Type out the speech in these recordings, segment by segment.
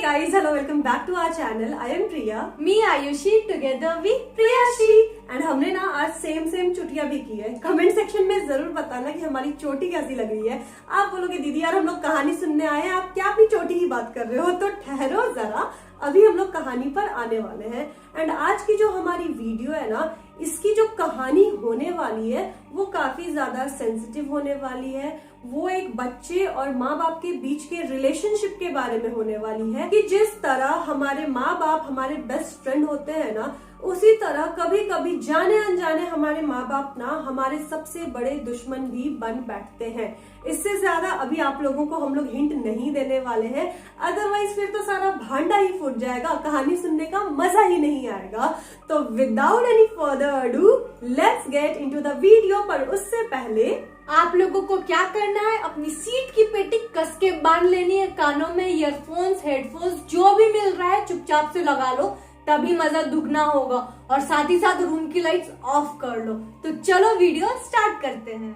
guys, hello, welcome back to our channel. I am Priya. Me Ayushi, together with Priyashi. And हमने ना आज same चोटियां भी की है। कमेंट सेक्शन में जरूर बताना कि हमारी चोटी कैसी लग रही है। आप बोलोगे दीदी यार हम लोग कहानी सुनने आए हैं, आप क्या अपनी चोटी की बात कर रहे हो? तो ठहरो जरा, अभी हम लोग कहानी पर आने वाले हैं। एंड आज की जो हमारी वीडियो है ना, इसकी जो कहानी होने वाली है वो काफी ज्यादा सेंसिटिव होने वाली है। वो एक बच्चे और माँ बाप के बीच के रिलेशनशिप के बारे में होने वाली है कि जिस तरह हमारे माँ बाप हमारे बेस्ट फ्रेंड होते हैं ना, उसी तरह कभी कभी जाने अनजाने हमारे माँ बाप ना हमारे सबसे बड़े दुश्मन भी बन बैठते हैं। इससे ज्यादा अभी आप लोगों को हम लोग हिंट नहीं देने वाले हैं, अदरवाइज फिर तो सारा भांडा ही फूट जाएगा, कहानी सुनने का मजा ही नहीं आएगा। तो without any further ado let's get into the video. पर उससे पहले आप लोगों को क्या करना है, अपनी सीट की पेटी कस के बांध लेनी है, कानों में ईयरफोन्स हेडफोन्स जो भी मिल रहा है चुपचाप से लगा लो, तभी मजा दुगना होगा। और साथ ही साथ रूम की लाइट्स ऑफ कर लो। तो चलो वीडियो स्टार्ट करते हैं।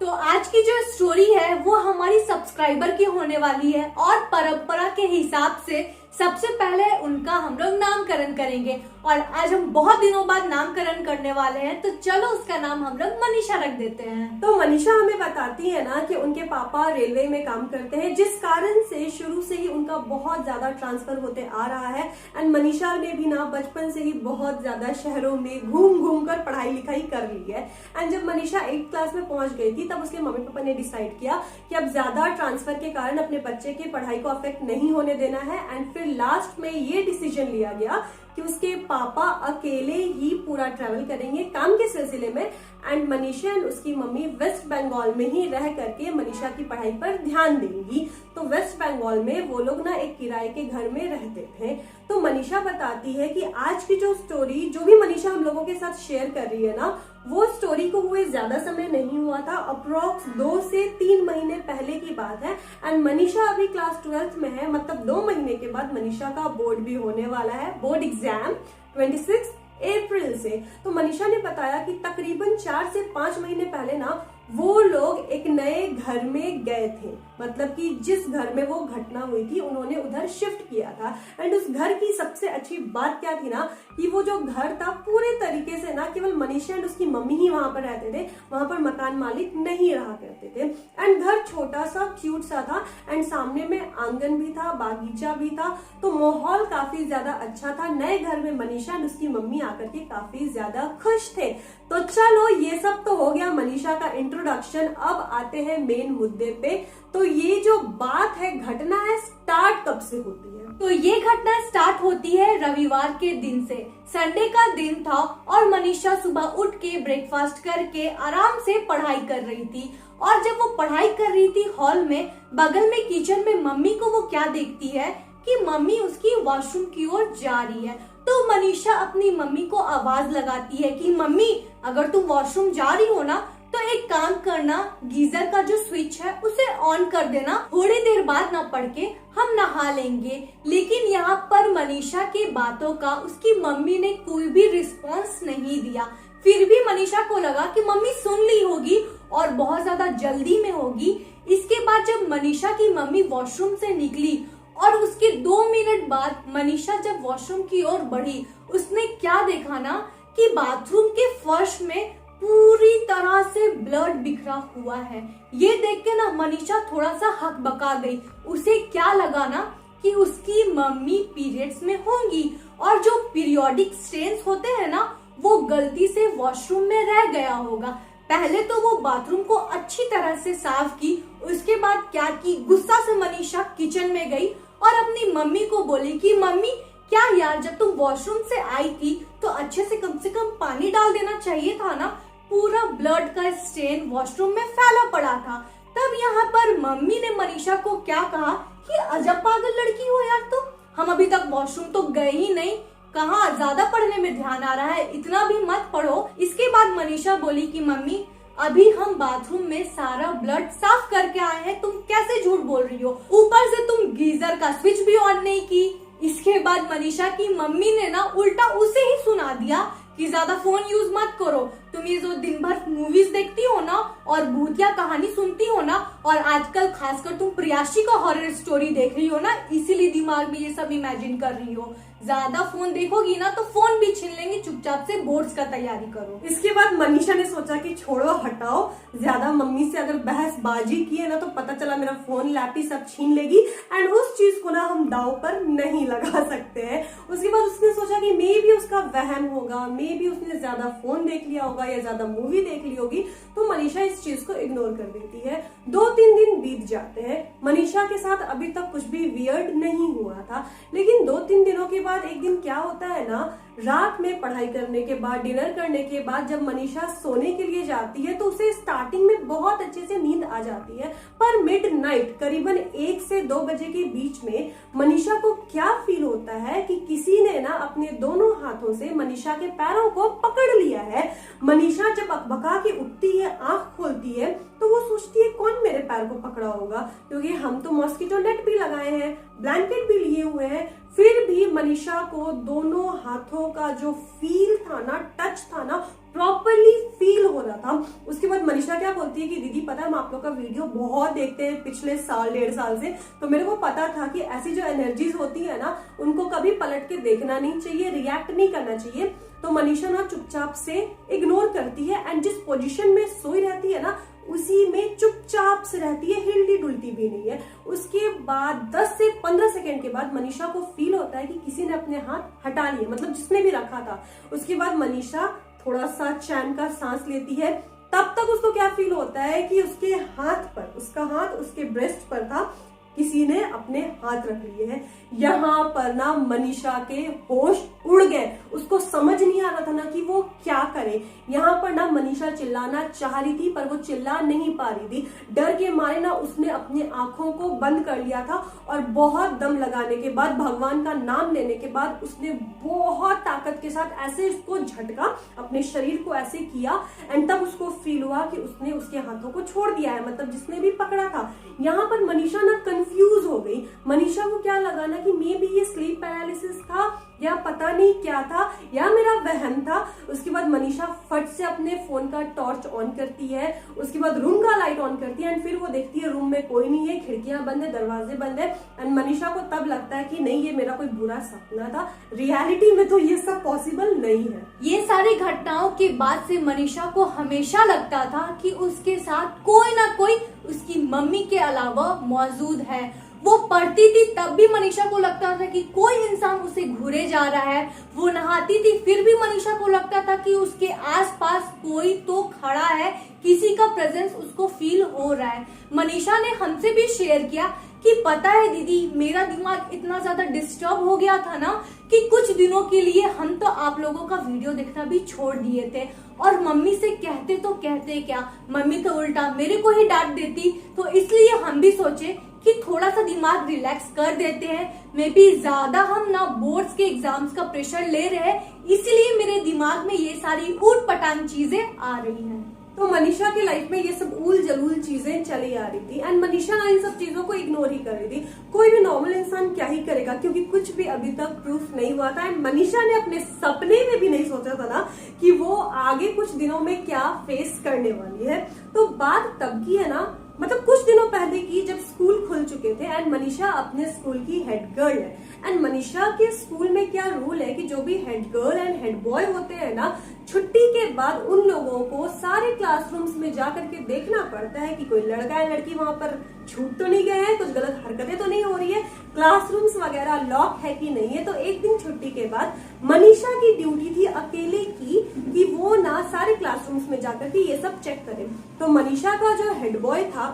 तो आज की जो स्टोरी है वो हमारी सब्सक्राइबर की होने वाली है और परंपरा के हिसाब से सबसे पहले उनका हम लोग नामकरण करेंगे। और आज हम बहुत दिनों बाद नामकरण करने वाले हैं, तो चलो उसका नाम हम लोग मनीषा रख देते हैं। तो मनीषा हमें बताती है ना कि उनके पापा रेलवे में काम करते हैं, जिस कारण से शुरू से ही उनका बहुत ज्यादा ट्रांसफर होते आ रहा है। एंड मनीषा ने भी ना बचपन से ही बहुत ज्यादा शहरों में घूम घूम कर पढ़ाई लिखाई कर ली है। एंड जब मनीषा 8th क्लास में पहुंच गई थी तब उसके मम्मी पापा ने डिसाइड किया कि अब ज्यादा ट्रांसफर के कारण अपने बच्चे की पढ़ाई को अफेक्ट नहीं होने देना है। एंड फिर लास्ट में ये डिसीजन लिया गया कि उसके पापा अकेले ही पूरा ट्रैवल करेंगे काम के सिलसिले में। एंड मनीषा एंड उसकी मम्मी वेस्ट बंगाल में ही रह करके मनीषा की पढ़ाई पर ध्यान देंगी। तो वेस्ट बंगाल में वो लोग ना एक किराए के घर में रहते थे। तो मनीषा बताती है कि आज की जो स्टोरी जो भी मनीषा हम लोगों के साथ शेयर कर रही है ना, वो स्टोरी को हुए ज्यादा समय नहीं हुआ था, अप्रोक्स 2 से 3 महीने पहले की बात है। एंड मनीषा अभी क्लास 12th में है, मतलब 2 महीने के बाद मनीषा का बोर्ड भी होने वाला है, बोर्ड एग्जाम 26 अप्रैल से। तो मनीषा ने बताया कि तकरीबन 4 से 5 महीने पहले ना वो लोग एक नए घर में गए थे, मतलब कि जिस घर में वो घटना हुई थी उन्होंने उधर शिफ्ट किया था। एंड उस घर की सबसे अच्छी बात क्या थी ना कि वो जो घर था पूरे तरीके से ना केवल मनीषा एंड उसकी मम्मी ही वहां पर रहते थे, वहां पर मकान मालिक नहीं रहा करते थे। एंड घर छोटा सा क्यूट सा था एंड सामने में आंगन भी था, बागीचा भी था, तो माहौल काफी ज्यादा अच्छा था। नए घर में मनीषा एंड उसकी मम्मी आकर के काफी ज्यादा खुश थे। तो चलो ये सब तो हो गया मनीषा का इंट्रोडक्शन। अब आते हैं मेन मुद्दे पे। तो ये जो बात है, घटना है, स्टार्ट कब से होती है? तो ये घटना स्टार्ट होती है रविवार के दिन से। संडे का दिन था और मनीषा सुबह उठ के ब्रेकफास्ट करके आराम से पढ़ाई कर रही थी। और जब वो पढ़ाई कर रही थी हॉल में, बगल में किचन में मम्मी को वो क्या देखती है कि मम्मी उसकी वॉशरूम की ओर जा रही है। तो मनीषा अपनी मम्मी को आवाज लगाती है कि मम्मी अगर तुम वॉशरूम जा रही हो ना तो एक काम करना, गीजर का जो स्विच है उसे ऑन कर देना, थोड़ी देर बाद ना पढ़ के हम नहा लेंगे। लेकिन यहाँ पर मनीषा की बातों का उसकी मम्मी ने कोई भी रिस्पॉन्स नहीं दिया। फिर भी मनीषा को लगा कि मम्मी सुन ली होगी और बहुत ज्यादा जल्दी में होगी। इसके बाद जब मनीषा की मम्मी वॉशरूम से निकली और उसके 2 मिनट बाद मनीषा जब वॉशरूम की ओर बढ़ी, उसने क्या देखा ना कि बाथरूम के फर्श में पूरी तरह से ब्लड बिखरा हुआ है। ये देख के ना मनीषा थोड़ा सा हकबका गई। उसे क्या लगा ना कि उसकी मम्मी पीरियड्स में होंगी और जो पीरियोडिक स्टेन्स होते हैं ना वो गलती से वॉशरूम में रह गया होगा। पहले तो वो बाथरूम को अच्छी तरह से साफ की, उसके बाद क्या की, गुस्सा से मनीषा किचन में गई और अपनी मम्मी को बोली कि मम्मी क्या यार, जब तुम वॉशरूम से आई थी तो अच्छे से कम पानी डाल देना चाहिए था ना, पूरा ब्लड का स्टेन वॉशरूम में फैला पड़ा था। तब यहाँ पर मम्मी ने मनीषा को क्या कहा कि अजब पागल लड़की हो यार तुम, हम अभी तक वॉशरूम तो गए ही नहीं, कहाँ ज्यादा पढ़ने में ध्यान आ रहा है, इतना भी मत पढ़ो। इसके बाद मनीषा बोली कि मम्मी अभी हम बाथरूम में सारा ब्लड साफ करके आए हैं, तुम कैसे झूठ बोल रही हो, ऊपर से तुम गीजर का स्विच भी ऑन नहीं की। इसके बाद मनीषा की मम्मी ने ना उल्टा उसे ही सुना दिया कि ज्यादा फोन यूज मत करो। तुम ये जो दिन भर मूवीज देखती हो ना और भूतिया कहानी सुनती हो ना, और आजकल खासकर तुम प्रियाशी का हॉरर स्टोरी देख रही हो ना, इसीलिए दिमाग में ये सब इमेजिन कर रही हो। ज्यादा फोन देखोगी ना तो फोन भी छीन लेंगे, चुपचाप से बोर्ड्स का तैयारी करो। इसके बाद मनीषा ने सोचा कि छोड़ो हटाओ, ज्यादा मम्मी से अगर बहसबाजी की है ना तो पता चला मेरा फोन लैपी सब छीन लेगी, एंड उस चीज को ना हम दाव पर नहीं लगा सकते हैं। उसके बाद उसने सोचा कि मे भी उसका वहम होगा, मे भी उसने ज्यादा फोन देख लिया होगा या ज्यादा मूवी देख ली होगी, तो मनीषा इस चीज को इग्नोर कर देती है। 2-3 दिन बीत जाते हैं। मनीषा के साथ अभी तक कुछ भी वियर्ड नहीं हुआ था, लेकिन 2-3 दिनों के बाद एक दिन क्या होता है ना, रात में पढ़ाई करने के बाद, डिनर करने के बाद जब मनीषा सोने के लिए जाती है तो उसे स्टार्टिंग में बहुत अच्छे से नींद आ जाती है, पर मिडनाइट करीबन 1 से 2 बजे के बीच में मनीषा को क्या फील होता है कि किसी ने ना अपने दोनों हाथों से मनीषा के पैरों को पकड़ लिया है। मनीषा जब अकबका के उठती है, आंख खोलती है, तो वो सोचती है कौन मेरे पैर को पकड़ा होगा, क्योंकि हम तो मॉस्किटो नेट भी लगाए हैं, ब्लैंकेट भी लिए हुए हैं। फिर भी मनीषा को दोनों हाथों का जो फील था ना, टच था ना, प्रॉपरली फील हो रहा था। उसके बाद मनीषा क्या बोलती है कि दीदी पता है हम आप लोग का वीडियो बहुत देखते हैं पिछले साल 1.5 साल से, तो मेरे को पता था कि ऐसी जो एनर्जीज होती है ना उनको कभी पलट के देखना नहीं चाहिए, रिएक्ट नहीं करना चाहिए। तो मनीषा ना चुपचाप से इग्नोर करती है, एंड जिस पोजीशन में सोई रहती है ना उसी में चुपचाप से रहती है, हिलती डुलती भी नहीं है। उसके बाद 10 से 15 सेकंड के बाद मनीषा को फील होता है कि किसी ने अपने हाथ हटा लिए, मतलब जिसने भी रखा था। उसके बाद मनीषा थोड़ा सा चैन का सांस लेती है। तब तक उसको क्या फील होता है कि उसके हाथ पर, उसका हाथ उसके ब्रेस्ट पर था, किसी ने अपने हाथ रख लिए हैं। यहाँ पर ना मनीषा के होश उड़ गए, उसको समझ नहीं आ रहा था ना कि वो क्या करे। यहाँ पर ना मनीषा चिल्लाना चाह रही थी पर वो चिल्ला नहीं पा रही थी, डर के मारे ना उसने अपनी आंखों को बंद कर लिया था, और बहुत दम लगाने के बाद, भगवान का नाम लेने के बाद उसने बहुत ताकत के साथ ऐसे उसको झटका, अपने शरीर को ऐसे किया, एंड तब उसको फील हुआ कि उसने उसके हाथों को छोड़ दिया है, मतलब जिसने भी पकड़ा था। यहाँ पर मनीषा ना कंफ्यूज हो गई। मनीषा को क्या लगा ना कि मे बी ये स्लीप पैरालिसिस था या पता नहीं क्या था, या मेरा वहम था। उसके बाद मनीषा फट से अपने फोन का टॉर्च ऑन करती है, उसके बाद रूम का लाइट ऑन करती है, एंड फिर वो देखती है रूम में कोई नहीं है, खिड़कियां बंद है, दरवाजे बंद है, एंड मनीषा को तब लगता है कि नहीं ये मेरा कोई बुरा सपना था, रियलिटी में तो ये सब पॉसिबल नहीं है। ये सारी घटनाओं के बाद से मनीषा को हमेशा लगता था कि उसके साथ कोई ना कोई उसकी मम्मी के अलावा मौजूद है। वो पढ़ती थी तब भी मनीषा को लगता था कि कोई इंसान उसे घूरे जा रहा है। वो नहाती थी फिर भी मनीषा को लगता था कि उसके आसपास कोई तो खड़ा है, किसी का प्रेजेंस उसको फील हो रहा है। मनीषा ने हमसे भी शेयर किया कि पता है दीदी, मेरा दिमाग इतना ज्यादा डिस्टर्ब हो गया था ना कि कुछ दिनों के लिए हम तो आप लोगों का वीडियो देखना भी छोड़ दिए थे, और मम्मी से कहते तो कहते क्या, मम्मी तो उल्टा मेरे को ही डांट देती। तो इसलिए हम भी सोचे कि थोड़ा सा दिमाग रिलैक्स कर देते हैं। मे बी ज्यादा हम ना बोर्ड्स के एग्जाम्स का प्रेशर ले रहे हैं, इसीलिए मेरे दिमाग में ये सारी ऊट पटांग चीजें आ रही हैं। तो मनीषा की लाइफ में ये सब उल जलूल चीजें चली आ रही थी, एंड मनीषा ना इन सब चीजों को इग्नोर ही कर रही थी। कोई भी नॉर्मल इंसान क्या ही करेगा, क्योंकि कुछ भी अभी तक प्रूफ नहीं हुआ था, एंड मनीषा ने अपने सपने में भी नहीं सोचा था ना कि वो आगे कुछ दिनों में क्या फेस करने वाली है। तो बात तब की है ना, मतलब कुछ दिनों पहले की, जब स्कूल खुल चुके थे, एंड मनीषा अपने स्कूल की हेड गर्ल है। एंड मनीषा के स्कूल में क्या रूल है कि जो भी head girl and head boy होते हैं ना, छुट्टी के बाद उन लोगों को सारे क्लासरूम्स में जाकर के देखना पड़ता है कि कोई लड़का या लड़की वहां पर छूट तो नहीं गए हैं, कुछ गलत हरकतें तो नहीं हो रही है, क्लासरूम्स वगैरह लॉक है कि नहीं है। तो एक दिन छुट्टी के बाद मनीषा की ड्यूटी थी अकेले की कि वो ना सारे क्लासरूम्स में जाकर के ये सब चेक करे। तो मनीषा का जो हेड बॉय था,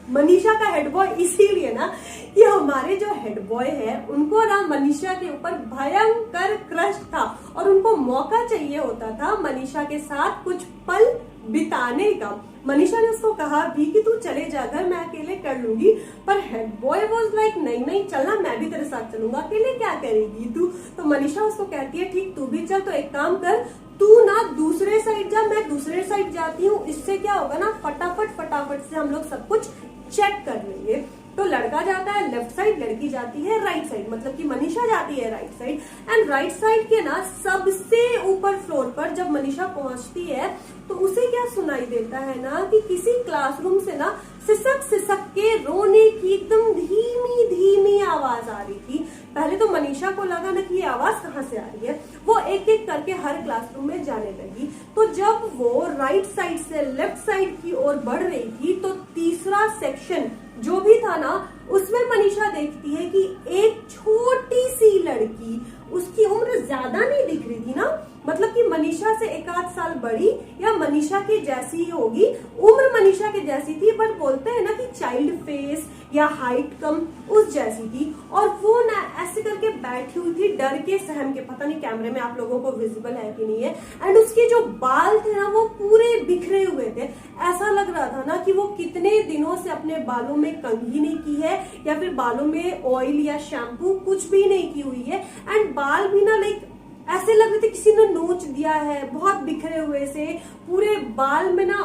मनीषा का हेड बॉय इसीलिए ना कि हमारे जो हेड बॉय है उनको ना मनीषा के ऊपर भयंकर क्रश था, और उनको मौका चाहिए होता था मनीषा के साथ कुछ पल बिताने का। मनीषा ने उसको कहा भी कि तू चले जा घर, मैं अकेले कर लूंगी, पर हेड बॉय वाज लाइक नहीं चलना, मैं भी तेरे साथ चलूंगा, अकेले क्या करेगी तू। तो मनीषा उसको कहती है ठीक तू भी चल, तो एक काम कर, तू ना दूसरे साइड जा, मैं दूसरे साइड जाती हूँ, इससे क्या होगा ना फटाफट से हम लोग सब कुछ चेक कर लेंगे। तो लड़का जाता है लेफ्ट साइड, लड़की जाती है राइट साइड, मतलब कि मनीषा जाती है right side. And right side के ना सबसे ऊपर फ्लोर पर जब मनीषा पहुंचती है तो उसे क्या सुनाई देता है ना कि किसी क्लासरूम से ना सिसक सिसक के रोने की एकदम धीमी धीमी आवाज आ रही थी। पहले तो मनीषा को लगा ना कि ये आवाज कहाँ से आ रही है। वो एक एक करके हर क्लासरूम में जाने लगी। तो जब वो राइट साइड से लेफ्ट साइड की ओर बढ़ रही थी तो तीसरा सेक्शन जो भी था ना उसमें मनीषा देखती है कि एक छोटी सी लड़की, उसकी उम्र ज्यादा नहीं दिख रही थी ना, मतलब कि मनीषा से 1 आध साल बड़ी या मनीषा के जैसी ही होगी, उम्र मनीषा के जैसी थी, पर बोलते हैं ना कि चाइल्ड फेस या हाइट कम, उस जैसी थी। और वो ना ऐसे करके बैठी हुई थी डर के सहम के, पता नहीं कैमरे में आप लोगों को विजिबल है कि नहीं है। एंड उसके जो बाल थे ना वो पूरे बिखरे हुए थे, ऐसा लग रहा था ना कि वो कितने दिनों से अपने बालों में कंघी नहीं की है या फिर बालों में ऑयल या शैम्पू कुछ भी नहीं की हुई है। एंड बाल भी ना लाइक ऐसे लग रहे थे किसी ने नोच दिया है, बहुत बिखरे हुए से, पूरे बाल में ना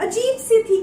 अजीब सी थी,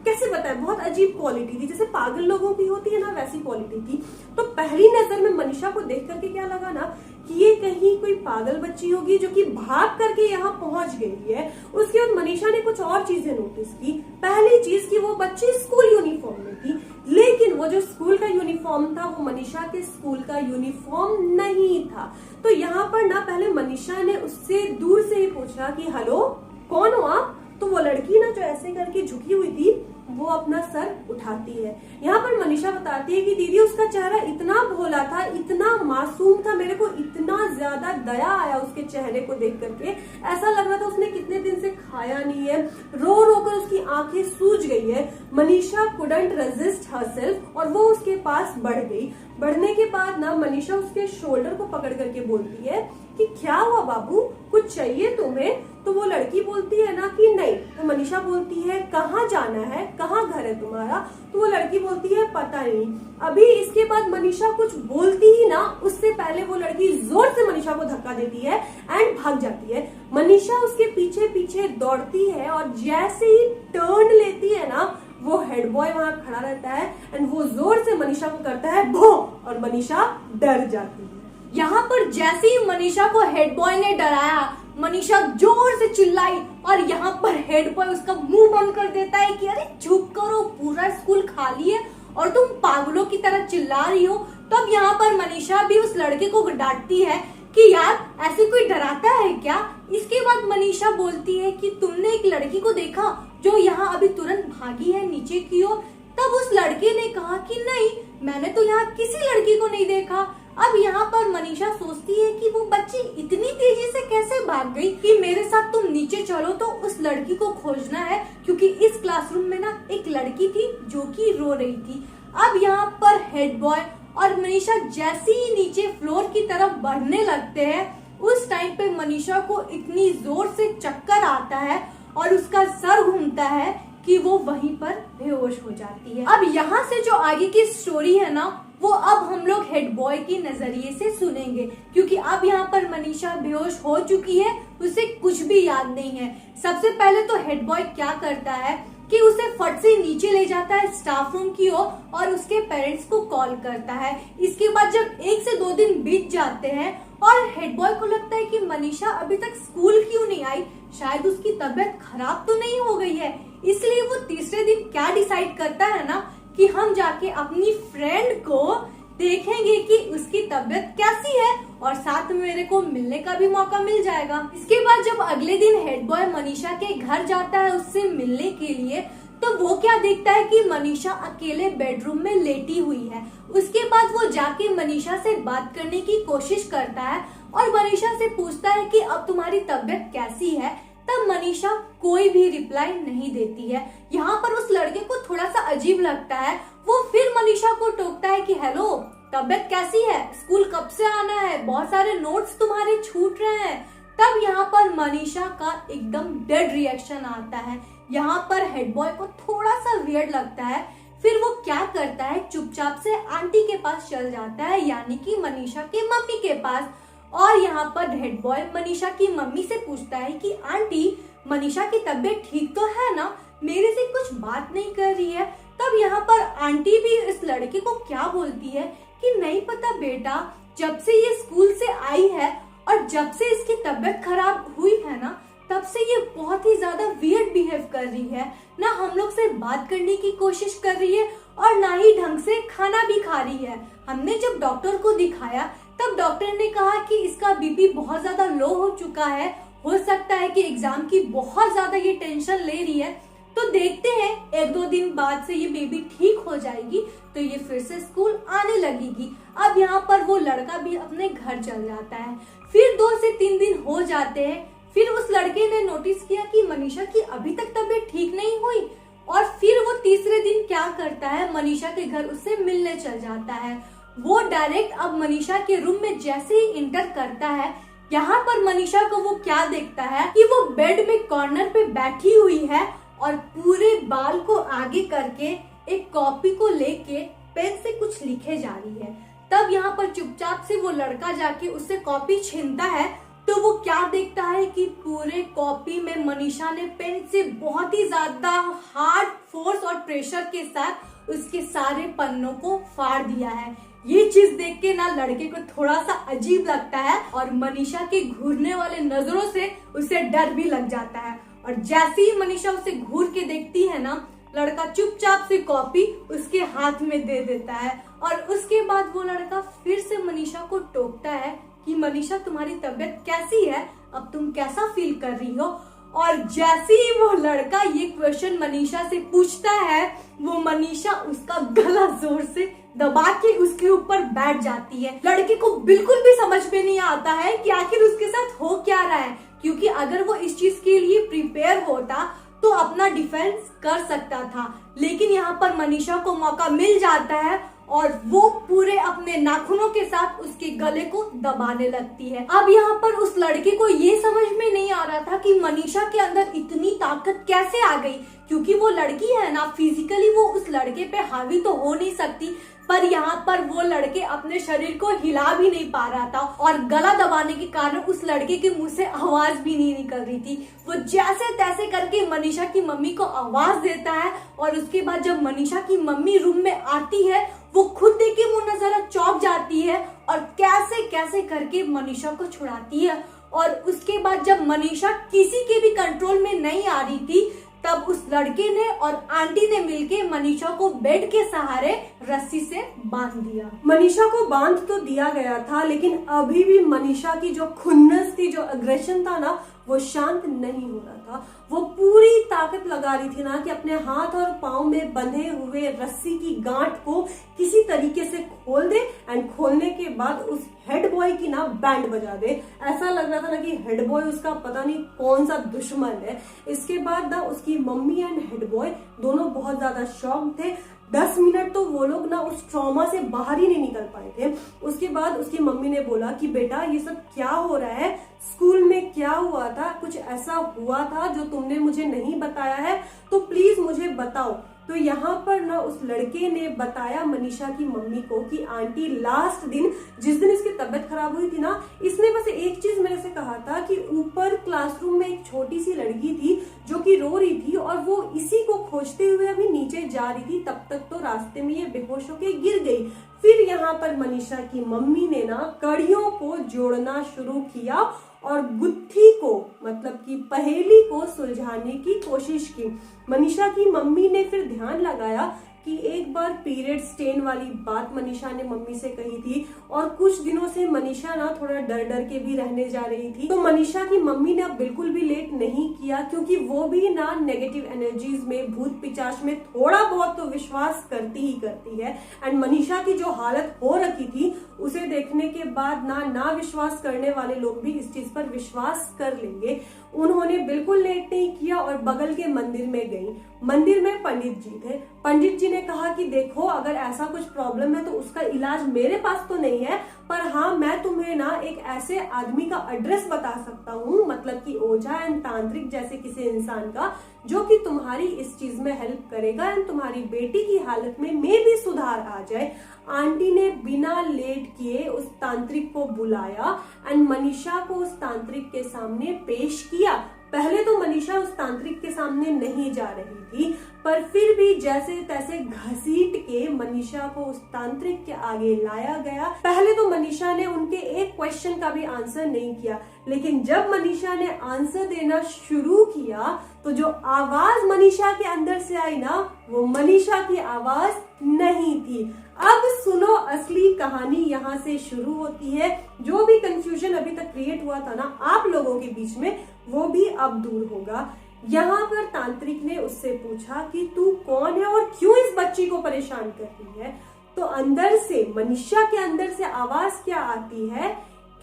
कैसे बताए, बहुत अजीब क्वालिटी थी, जैसे पागल लोगों की होती है ना वैसी क्वालिटी थी। तो पहली नजर में मनीषा को देख करके क्या लगा ना कि ये कहीं कोई पागल बच्ची होगी जो कि भाग करके यहाँ पहुंच गई है। उसके बाद मनीषा ने कुछ और चीजें नोटिस की। पहली चीज कि वो बच्ची स्कूल यूनिफॉर्म में थी, लेकिन वो जो स्कूल का यूनिफॉर्म था वो मनीषा के स्कूल का यूनिफॉर्म नहीं था। तो यहाँ पर ना पहले मनीषा ने उससे दूर से ही पूछा कि हेलो कौन हो आप। तो वो लड़की ना जो ऐसे करके झुकी हुई थी वो अपना सर उठाती है। यहाँ पर मनीषा बताती है कि दीदी उसका चेहरा इतना भोला था, इतना मासूम था, मेरे को इतना ज्यादा दया आया उसके चेहरे को देख करके, ऐसा लग रहा था उसने कितने दिन से खाया नहीं है। रो रो कर उसकी आंखें सूज गई है। मनीषा कुडंट रेजिस्ट हरसेल्फ और वो उसके पास बढ़ गई। बढ़ने के बाद ना मनीषा उसके शोल्डर को पकड़ करके बोलती है कि क्या हुआ बाबू, कुछ चाहिए तुम्हें। तो वो लड़की बोलती है ना कि नहीं। तो मनीषा बोलती है कहाँ जाना है, कहाँ घर है तुम्हारा। तो वो लड़की बोलती है पता नहीं। अभी इसके बाद मनीषा कुछ बोलती ही ना उससे पहले वो लड़की जोर से मनीषा को धक्का देती है एंड भाग जाती है। मनीषा उसके पीछे पीछे दौड़ती है और जैसे ही टर्न लेती है ना वो हेड बॉय वहां खड़ा रहता है एंड वो जोर से मनीषा को करता है भो और मनीषा डर जाती है। यहाँ पर जैसे ही मनीषा को हेड बॉय ने डराया, मनीषा जोर से चिल्लाई और यहाँ पर हेड बॉय उसका मुंह बंद कर देता है कि अरे चुप करो, पूरा स्कूल खाली है और तुम पागलों की तरह चिल्ला रही हो। तब यहाँ पर मनीषा भी उस लड़के को डांटती है कि यार ऐसे कोई डराता है क्या। इसके बाद मनीषा बोलती है कि तुमने एक लड़की को देखा जो यहाँ अभी तुरंत भागी है नीचे की ओर। तब उस लड़के ने कहा कि नहीं, मैंने तो यहाँ किसी लड़की को नहीं देखा। अब यहाँ पर मनीषा सोचती है कि वो बच्ची इतनी तेजी से कैसे भाग गई कि मेरे साथ तुम नीचे चलो तो उस लड़की को खोजना है, क्योंकि इस क्लासरूम में ना एक लड़की थी जो कि रो रही थी। अब यहाँ पर हेड बॉय और मनीषा जैसे ही नीचे फ्लोर की तरफ बढ़ने लगते हैं, उस टाइम पे मनीषा को इतनी जोर से चक्कर आता है और उसका सर घूमता है कि वो वहीं पर बेहोश हो जाती है। अब यहाँ से जो आगे की स्टोरी है ना वो अब हम लोग हेड बॉय के नजरिए से सुनेंगे, क्योंकि अब यहाँ पर मनीषा बेहोश हो चुकी है, उसे कुछ भी याद नहीं है। सबसे पहले तो हेड बॉय क्या करता है कि उसे फट से नीचे ले जाता है स्टाफ रूम की ओर और उसके पेरेंट्स को कॉल करता है। इसके बाद जब 1 से 2 दिन बीत जाते हैं और हेड बॉय को लगता है कि मनीषा अभी तक स्कूल क्यों नहीं आई, शायद उसकी तबीयत खराब तो नहीं हो गई है। इसलिए वो तीसरे दिन क्या डिसाइड करता है ना कि हम जाके अपनी फ्रेंड को देखेंगे कि उसकी तबीयत कैसी है और साथ में मेरे को मिलने का भी मौका मिल जाएगा। इसके बाद जब अगले दिन हेड बॉय मनीषा के घर जाता है उससे मिलने के लिए, तो वो क्या देखता है कि मनीषा अकेले बेडरूम में लेटी हुई है। उसके बाद वो जाके मनीषा से बात करने की कोशिश करता है और मनीषा से पूछता है कि अब तुम्हारी तबीयत कैसी है। तब मनीषा कोई भी रिप्लाई नहीं देती है। यहाँ पर उस लड़के को थोड़ा सा अजीब लगता है। वो फिर मनीषा को टोकता है कि हेलो तबीयत कैसी है, स्कूल कब से आना है, बहुत सारे नोट्स तुम्हारे छूट रहे हैं। तब यहाँ पर मनीषा का एकदम डेड रिएक्शन आता है। यहाँ पर हेड बॉय को थोड़ा सा वियर्ड लगता है। फिर वो क्या करता है, चुपचाप से आंटी के पास चल जाता है, यानी कि मनीषा की मम्मी के पास। और यहाँ पर हेड बॉय मनीषा की मम्मी से पूछता है कि आंटी मनीषा की तबीयत ठीक तो है ना, मेरे से कुछ बात नहीं कर रही है। तब यहाँ पर आंटी भी इस लड़के को क्या बोलती है कि नहीं पता बेटा, जब से ये स्कूल से आई है और जब से इसकी तबीयत खराब हुई है ना, तब से ये बहुत ही ज्यादा वियर्ड बिहेव कर रही है, ना हम लोग से बात करने की कोशिश कर रही है और ना ही ढंग से खाना भी खा रही है। हमने जब डॉक्टर को दिखाया तब डॉक्टर ने कहा कि इसका बीपी बहुत ज्यादा लो हो चुका है, हो सकता है कि एग्जाम की बहुत ज्यादा ये टेंशन ले रही है, तो देखते हैं 1-2 दिन बाद से ये बेबी ठीक हो जाएगी तो ये फिर से स्कूल आने लगेगी। अब यहाँ पर वो लड़का भी अपने घर चल जाता है। फिर 2 से 3 दिन हो जाते हैं। फिर उस लड़के ने नोटिस किया कि मनीषा की अभी तक तबीयत ठीक नहीं हुई और फिर वो तीसरे दिन क्या करता है, मनीषा के घर उससे मिलने चल जाता है। वो डायरेक्ट अब मनीषा के रूम में जैसे ही इंटर करता है, यहाँ पर मनीषा को वो क्या देखता है कि वो बेड में कॉर्नर पे बैठी हुई है और पूरे बाल को आगे करके एक कॉपी को लेके पेन से कुछ लिखे जा रही है। तब यहाँ पर चुपचाप से वो लड़का जाके उससे कॉपी छीनता है तो वो क्या देखता है कि पूरे कॉपी में मनीषा ने पेन से बहुत ही ज्यादा हार्ड फोर्स और प्रेशर के साथ उसके सारे पन्नों को फाड़ दिया है। ये चीज देख के ना लड़के को थोड़ा सा अजीब लगता है और मनीषा के घूरने वाले नजरों से उसे डर भी लग जाता है। और जैसे ही मनीषा उसे घूर के देखती है ना, लड़का चुपचाप से कॉपी उसके हाथ में दे देता है और उसके बाद वो लड़का फिर से मनीषा को टोकता है कि मनीषा तुम्हारी तबीयत कैसी है, अब तुम कैसा फील कर रही हो। और जैसे ही वो लड़का ये क्वेश्चन मनीषा से पूछता है, वो मनीषा उसका गला जोर से दबा के उसके ऊपर बैठ जाती है। लड़के को बिल्कुल भी समझ में नहीं आता है कि आखिर उसके साथ हो क्या रहा है, क्योंकि अगर वो इस चीज के लिए प्रिपेयर होता तो अपना डिफेंस कर सकता था, लेकिन यहाँ पर मनीषा को मौका मिल जाता है और वो पूरे अपने नाखूनों के साथ उसके गले को दबाने लगती है। अब यहाँ पर उस लड़के को ये समझ में नहीं आ रहा था कि मनीषा के अंदर इतनी ताकत कैसे आ गई, क्योंकि वो लड़की है ना, फिजिकली वो उस लड़के पे हावी तो हो नहीं सकती, पर यहाँ पर वो लड़के अपने शरीर को हिला भी नहीं पा रहा था और गला दबाने के कारण उस लड़के के मुंह से आवाज भी नहीं निकल रही थी। वो जैसे तैसे करके मनीषा की मम्मी को आवाज देता है और उसके बाद जब मनीषा की मम्मी रूम में आती है, वो खुद देख के वो नजारा चौंक जाती है और कैसे कैसे करके मनीषा को छुड़ाती है। और उसके बाद जब मनीषा किसी के भी कंट्रोल में नहीं आ रही थी, तब उस लड़के ने और आंटी ने मिलके मनीषा को बेड के सहारे रस्सी से बांध दिया। मनीषा को बांध तो दिया गया था, लेकिन अभी भी मनीषा की जो खुन्नस थी, जो अग्रेशन था ना, वो शांत नहीं हो रहा था। वो पूरी ताकत लगा रही थी ना कि अपने हाथ और पाँव में बंधे हुए रस्सी की गांठ को किसी तरीके से खोल दे एंड खोलने के बाद उस हेड बॉय की ना बैंड बजा दे। ऐसा लग रहा था ना कि हेड बॉय उसका पता नहीं कौन सा दुश्मन है। इसके बाद ना उसकी मम्मी एंड हेड बॉय दोनों बहुत ज्यादा शॉक थे। 10 मिनट तो वो लोग ना उस ट्रॉमा से बाहर ही नहीं निकल पाए थे। उसके बाद उसकी मम्मी ने बोला कि बेटा ये सब क्या हो रहा है, स्कूल में क्या हुआ था, कुछ ऐसा हुआ था जो तुमने मुझे नहीं बताया है, तो प्लीज मुझे बताओ। तो यहाँ पर ना उस लड़के ने बताया मनीषा की मम्मी को कि आंटी लास्ट दिन जिस दिन इसकी तबीयत खराब हुई थी ना, इसने बस एक चीज मेरे से कहा था कि ऊपर क्लासरूम में एक छोटी सी लड़की थी जो कि रो रही थी और वो इसी को खोजते हुए अभी नीचे जा रही थी, तब तक तो रास्ते में ये बेहोश होके गिर गई। फिर यहाँ पर मनीषा की मम्मी ने ना कड़ियों को जोड़ना शुरू किया और गुत्थी को, मतलब कि पहेली को सुलझाने की कोशिश की। मनीषा की मम्मी ने फिर ध्यान लगाया कि एक बार पीरियड स्टेन वाली बात मनीषा ने मम्मी से कही थी और कुछ दिनों से मनीषा ना थोड़ा डर डर के भी रहने जा रही थी। तो मनीषा की मम्मी ने अब बिल्कुल भी लेट नहीं किया, क्योंकि वो भी ना नेगेटिव एनर्जीज में, भूत पिचाच में थोड़ा बहुत तो विश्वास करती ही करती है। एंड मनीषा की जो हालत हो रखी थी उसे देखने के बाद ना विश्वास करने वाले लोग भी इस चीज पर विश्वास कर लेंगे। उन्होंने बिल्कुल लेट नहीं किया और बगल के मंदिर में गई। मंदिर में पंडित जी थे। पंडित जी ने कहा कि देखो, अगर ऐसा कुछ प्रॉब्लम है तो उसका इलाज मेरे पास तो नहीं है, पर हाँ मैं तुम्हें ना एक ऐसे आदमी का एड्रेस बता सकता हूँ, मतलब कि ओझा एंड तांत्रिक जैसे किसी इंसान का, जो कि तुम्हारी इस चीज में हेल्प करेगा एंड तुम्हारी बेटी की हालत में भी सुधार आ जाए। आंटी ने बिना लेट किए उस तांत्रिक को बुलाया एंड मनीषा को उस तांत्रिक के सामने पेश किया। पहले तो मनीषा उस तांत्रिक के सामने नहीं जा रही थी, पर फिर भी जैसे तैसे घसीट के मनीषा को उस तांत्रिक के आगे लाया गया। पहले तो मनीषा ने उनके एक क्वेश्चन का भी आंसर नहीं किया, लेकिन जब मनीषा ने आंसर देना शुरू किया तो जो आवाज मनीषा के अंदर से आई ना, वो मनीषा की आवाज नहीं थी। अब सुनो, असली कहानी यहाँ से शुरू होती है। जो भी कंफ्यूजन अभी तक क्रिएट हुआ था ना आप लोगों के बीच में, वो भी अब दूर होगा। यहाँ पर तांत्रिक ने उससे पूछा कि तू कौन है और क्यों इस बच्ची को परेशान कर रही है। तो अंदर से, मनीषा के अंदर से आवाज क्या आती है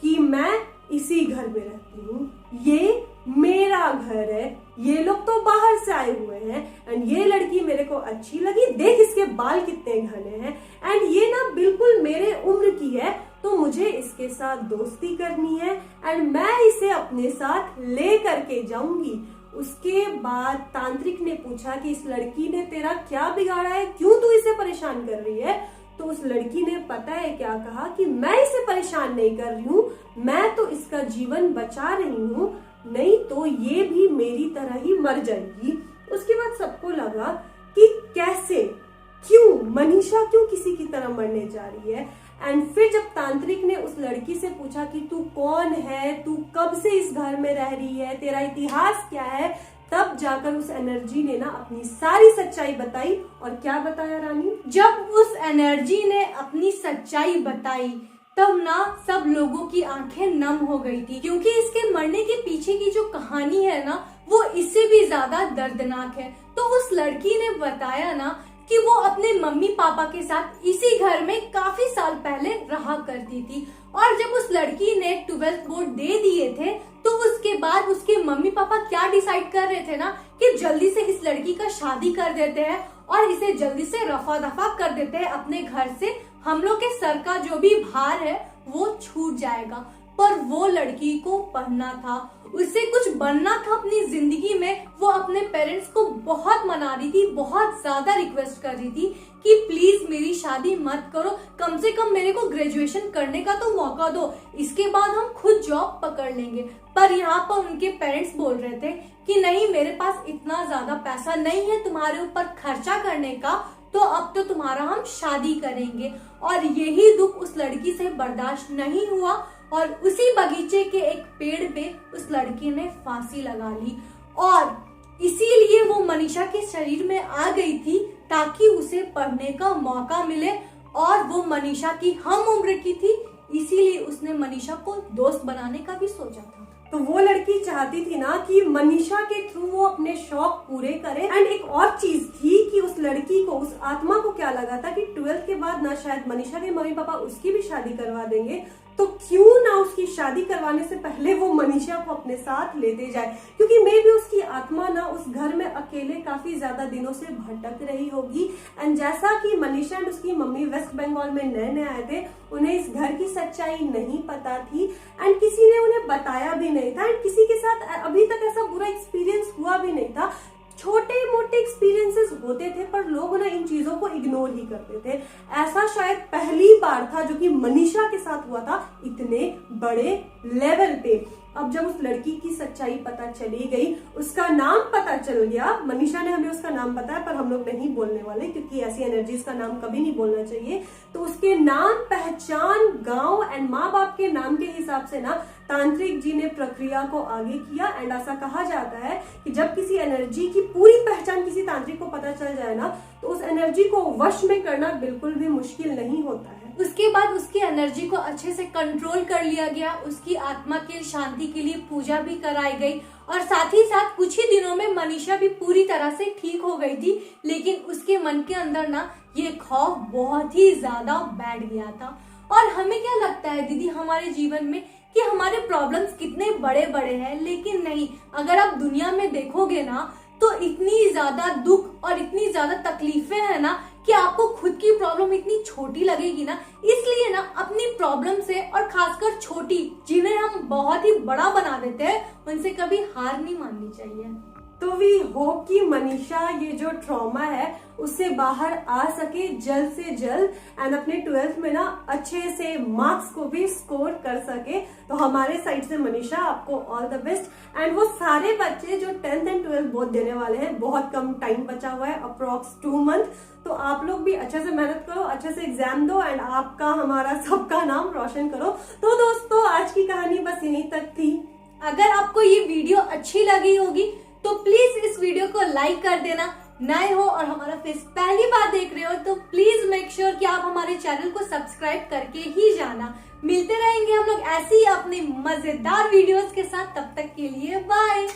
कि मैं इसी घर में रहती हूँ, ये मेरा घर है, ये लोग तो बाहर से आए हुए हैं, एंड ये लड़की मेरे को अच्छी लगी, देख इसके बाल कितने घने हैं, एंड ये ना बिल्कुल मेरे उम्र की है, तो मुझे इसके साथ दोस्ती करनी है एंड मैं इसे अपने साथ ले करके जाऊंगी। उसके बाद तांत्रिक ने पूछा कि इस लड़की ने तेरा क्या बिगाड़ा है, क्यों तू इसे परेशान कर रही है। तो उस लड़की ने पता है क्या कहा कि मैं इसे परेशान नहीं कर रही हूँ, मैं तो इसका जीवन बचा रही हूँ, नहीं तो ये भी मेरी तरह ही मर जाएगी। उसके बाद सबको लगा कि कैसे, क्यों मनीषा क्यों किसी की तरह मरने जा रही है। एंड फिर जब तांत्रिक ने उस लड़की से पूछा कि तू कौन है, तू कब से इस घर में रह रही है, तेरा इतिहास क्या है, तब जाकर उस एनर्जी ने ना अपनी सारी सच्चाई बताई। और क्या बताया रानी? जब उस एनर्जी ने अपनी सच्चाई बताई तब ना सब लोगों की आंखें नम हो गई थी, क्योंकि इसके मरने के पीछे की जो कहानी है ना वो इससे भी ज्यादा दर्दनाक है। तो उस लड़की ने बताया ना कि वो अपने मम्मी पापा के साथ इसी घर में काफी साल पहले रहा करती थी, और जब उस लड़की ने 12th बोर्ड दे दिए थे तो उसके बाद उसके मम्मी पापा क्या डिसाइड कर रहे थे ना कि जल्दी से इस लड़की का शादी कर देते हैं और इसे जल्दी से रफा दफा कर देते हैं अपने घर से, हम लोग के सर का जो भी भार है वो छूट जाएगा। पर वो लड़की को पढ़ना था, उसे कुछ बनना था अपनी जिंदगी में। वो अपने पेरेंट्स को बहुत मना रही थी, बहुत ज्यादा रिक्वेस्ट कर रही थी कि प्लीज मेरी शादी मत करो, कम से कम मेरे को ग्रेजुएशन करने का तो मौका दो, इसके बाद हम खुद जॉब पकड़ लेंगे। पर यहाँ पर उनके पेरेंट्स बोल रहे थे कि नहीं, मेरे पास इतना ज्यादा पैसा नहीं है तुम्हारे ऊपर खर्चा करने का, तो अब तो तुम्हारा हम शादी करेंगे। और यही दुख उस लड़की से बर्दाश्त नहीं हुआ और उसी बगीचे के एक पेड़ पे उस लड़की ने फांसी लगा ली, और इसीलिए वो मनीषा के शरीर में आ गई थी ताकि उसे पढ़ने का मौका मिले, और वो मनीषा की हम उम्र की थी, इसीलिए उसने मनीषा को दोस्त बनाने का भी सोचा था। तो वो लड़की चाहती थी ना कि मनीषा के थ्रू वो अपने शौक पूरे करे। एंड एक और चीज थी कि उस लड़की को, उस आत्मा को क्या लगा था कि 12th के बाद ना शायद मनीषा के मम्मी पापा उसकी भी शादी करवा देंगे, तो क्यों ना उसकी शादी करवाने से पहले वो मनीषा को अपने साथ लेते जाए, क्योंकि मे भी उसकी आत्मा ना उस घर में अकेले काफी ज्यादा दिनों से भटक रही होगी। एंड जैसा कि मनीषा एंड उसकी मम्मी वेस्ट बंगाल में नए नए आए थे, उन्हें इस घर की सच्चाई नहीं पता थी एंड किसी ने उन्हें बताया भी नहीं था, एंड किसी के साथ अभी तक ऐसा बुरा एक्सपीरियंस हुआ भी नहीं था। छोटे मोटे एक्सपीरियंसेस होते थे पर लोग ना इन चीजों को इग्नोर ही करते थे। ऐसा शायद पहली बार था जो कि मनीषा के साथ हुआ था इतने बड़े लेवल पे। अब जब उस लड़की की सच्चाई पता चली गई, उसका नाम पता चल गया, मनीषा ने हमें उसका नाम बताया पर हम लोग नहीं बोलने वाले क्योंकि ऐसी एनर्जीज का नाम कभी नहीं बोलना चाहिए। तो उसके नाम, पहचान, गांव एंड माँ बाप के नाम के हिसाब से ना तांत्रिक जी ने प्रक्रिया को आगे किया। एंड ऐसा कहा जाता है कि जब किसी एनर्जी की पूरी पहचान किसी तांत्रिक को पता चल जाए ना, तो उस एनर्जी को वश में करना बिल्कुल भी मुश्किल नहीं होता है। उसके बाद उसकी एनर्जी को अच्छे से कंट्रोल कर लिया गया, उसकी आत्मा की शांति के लिए पूजा भी कराई गई, और साथ ही साथ कुछ ही दिनों में मनीषा भी पूरी तरह से ठीक हो गई थी। लेकिन उसके मन के अंदर ना ये खौफ बहुत ही ज्यादा बैठ गया था। और हमें क्या लगता है दीदी हमारे जीवन में कि हमारे प्रॉब्लम्स कितने बड़े बड़े हैं, लेकिन नहीं, अगर आप दुनिया में देखोगे ना तो इतनी ज्यादा दुख और इतनी ज्यादा तकलीफें हैं ना कि आपको खुद की प्रॉब्लम इतनी छोटी लगेगी ना। इसलिए ना अपनी प्रॉब्लम से, और खासकर छोटी जिन्हें हम बहुत ही बड़ा बना देते हैं, उनसे कभी हार नहीं माननी चाहिए। तो वी होप कि मनीषा ये जो ट्रॉमा है उससे बाहर आ सके जल्द से जल्द एंड अपने 12th में ना अच्छे से मार्क्स को भी स्कोर कर सके। तो हमारे साइड से मनीषा आपको ऑल द बेस्ट। एंड वो सारे बच्चे जो 10th एंड 12th बोथ देने वाले हैं, बहुत कम टाइम बचा हुआ है, अप्रॉक्स 2 मंथ, तो आप लोग भी अच्छे से मेहनत करो, अच्छे से एग्जाम दो एंड आपका हमारा सबका नाम रोशन करो। तो दोस्तों आज की कहानी बस यहीं तक थी। अगर आपको ये वीडियो अच्छी लगी होगी तो प्लीज इस वीडियो को लाइक कर देना। नए हो और हमारा फेस पहली बार देख रहे हो तो प्लीज मेक श्योर कि आप हमारे चैनल को सब्सक्राइब करके ही जाना। मिलते रहेंगे हम लोग ऐसे ही अपने मजेदार वीडियोस के साथ, तब तक के लिए बाय।